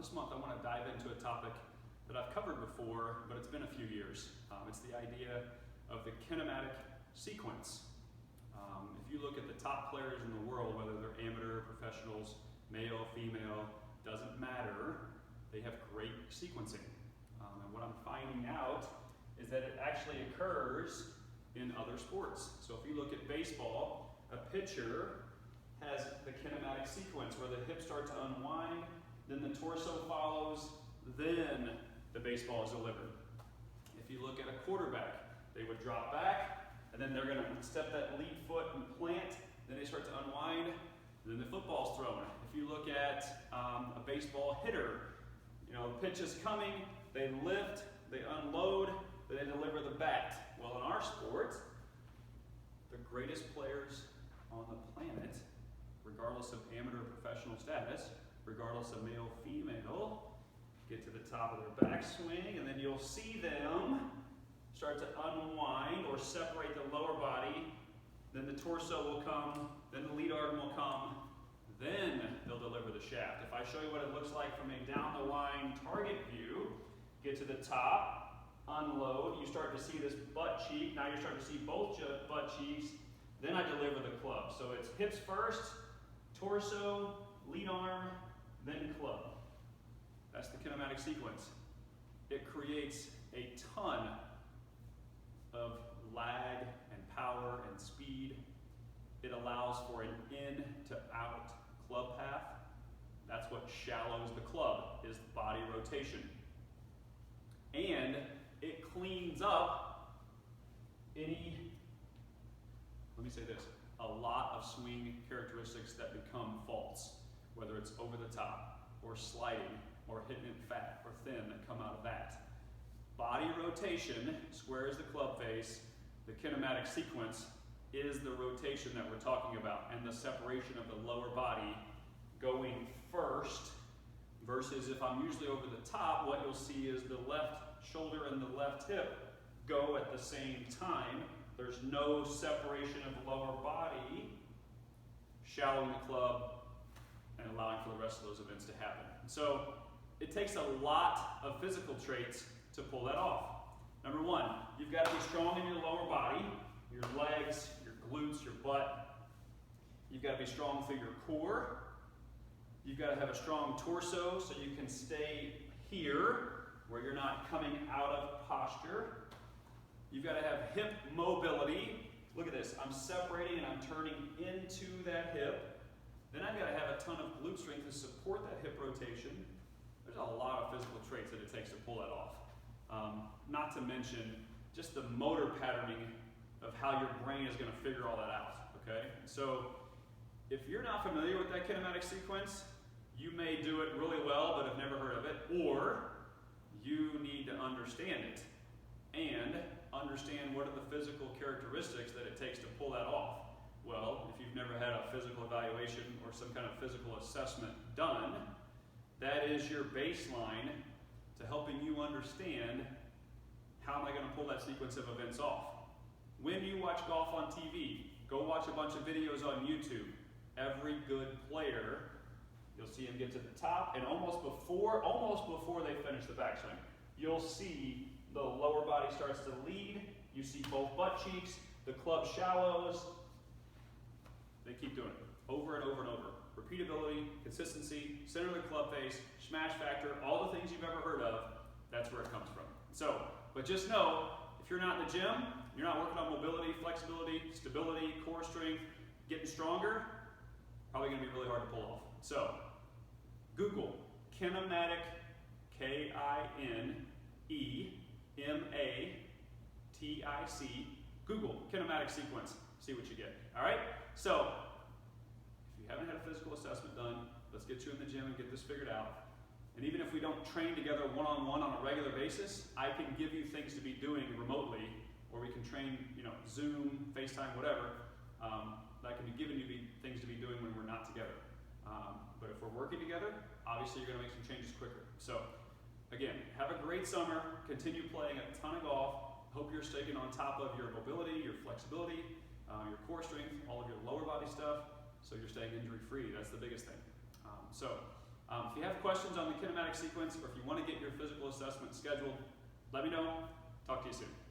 This month I want to dive into a topic that I've covered before, but it's been a few years. It's the idea of the kinematic sequence. If you look at the top players in the world, whether they're amateur, professionals, male, female, doesn't matter, they have great sequencing. And what I'm finding out is that it actually occurs in other sports. So if you look at baseball, a pitcher has the kinematic sequence where the hips start to unwind, then the torso follows, then the baseball is delivered. If you look at a quarterback, they would drop back, and then they're going to step that lead foot and plant, then they start to unwind, and then the football's thrown. If you look at a baseball hitter, the pitch is coming, they lift, they unload, then they deliver the bat. Well, in our sport, the greatest players on the planet, regardless of amateur or professional status, regardless of male, female, get to the top of their backswing, and then you'll see them start to unwind or separate the lower body, then the torso will come, then the lead arm will come, then they'll deliver the shaft. If I show you what it looks like from a down the line target view, get to the top, unload, you start to see this butt cheek, now you're starting to see both butt cheeks, then I deliver the club. So it's hips first, torso, lead arm, then club. That's the kinematic sequence. It creates a ton of lag and power and speed. It allows for an in to out club path. That's what shallows the club, is body rotation. And it cleans up any, let me say this, a lot of swing characteristics that become faults, whether it's over the top or sliding or hitting it fat or thin that come out of that. Body rotation squares the club face. The kinematic sequence is the rotation that we're talking about and the separation of the lower body going first versus if I'm usually over the top, what you'll see is the left shoulder and the left hip go at the same time. There's no separation of the lower body, shallowing the club and allowing for the rest of those events to happen. So it takes a lot of physical traits to pull that off. Number one, you've got to be strong in your lower body, your legs, your glutes, your butt. You've got to be strong through your core. You've got to have a strong torso so you can stay here where you're not coming out of posture. You've got to have hip mobility. Look at this. I'm separating and I'm turning into that hip. Then I've got to have a ton of glute strength to support that hip rotation. There's a lot of physical traits that it takes to pull that off. Not to mention just the motor patterning of how your brain is going to figure all that out, okay? So if you're not familiar with that kinematic sequence, you may do it really well but have never heard of it, or you need to understand it and understand what are the physical characteristics that it takes to pull that off. Well, if you've never had a physical evaluation or some kind of physical assessment done, that is your baseline to helping you understand how am I going to pull that sequence of events off. When you watch golf on TV, go watch a bunch of videos on YouTube. Every good player, you'll see him get to the top, and almost before they finish the backswing, you'll see the lower body starts to lead, you see both butt cheeks, the club shallows. They keep doing it over and over and over. Repeatability, consistency, center of the club face, smash factor, all the things you've ever heard of, that's where it comes from. So, but just know, if you're not in the gym, you're not working on mobility, flexibility, stability, core strength, getting stronger, probably gonna be really hard to pull off. So, Google kinematic, K-I-N-E-M-A-T-I-C, Google kinematic sequence, see what you get, all right? So, if you haven't had a physical assessment done, let's get you in the gym and get this figured out. And even if we don't train together one-on-one on a regular basis, I can give you things to be doing remotely, or we can train, Zoom, FaceTime, whatever. I can be giving you things to be doing when we're not together. But if we're working together, obviously you're going to make some changes quicker. So, again, have a great summer. Continue playing a ton of golf. Hope you're staying on top of your mobility, your flexibility, your core strength, all of your lower body stuff, so you're staying injury-free. That's the biggest thing. If you have questions on the kinematic sequence, or if you want to get your physical assessment scheduled, let me know. Talk to you soon.